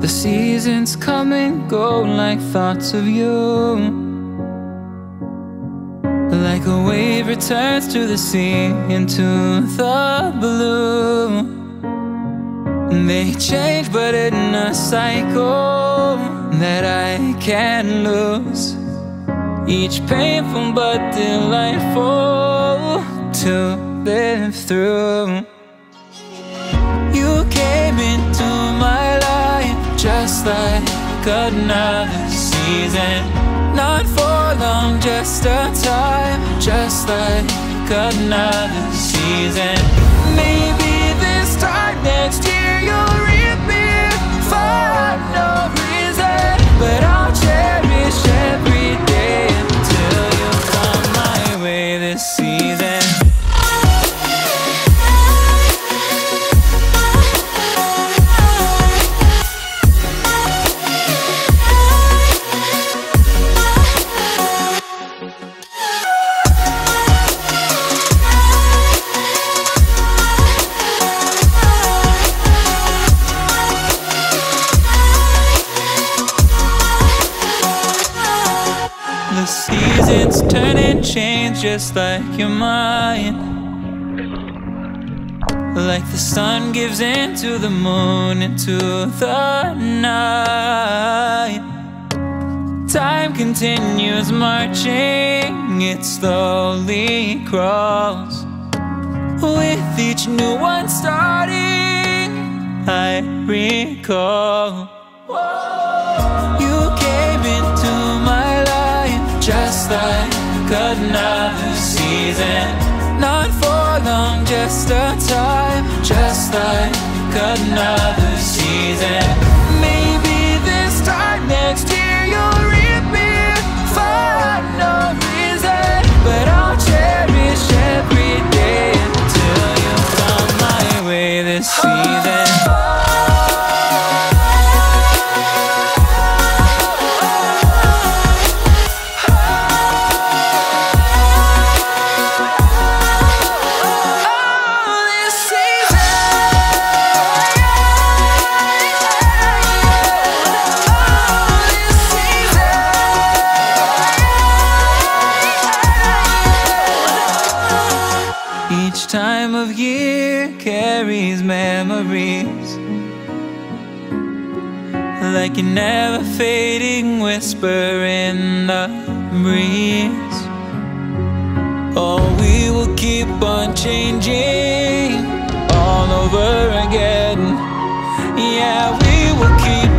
The seasons come and go like thoughts of you. Like a wave returns to the sea, into the blue. They change but in a cycle that I can't lose. Each painful but delightful to live through. You came into my life just like another season. Not for long, just a time, just like another season. Maybe this time next year you'll reappear for no reason, but I'll cherish every day until you come my way this season. The seasons turn and change just like your mind. Like the sun gives into the moon, into the night. Time continues marching, it slowly crawls. With each new one starting, I recall. You came into my life just like another season. Not for long, just a time, just like another season. Maybe this time next year you'll reappear for no reason, but I'll cherish every day until you come my way this season. Each time of year carries memories, like a never fading whisper in the breeze. Oh, we will keep on changing all over again. Yeah, we will keep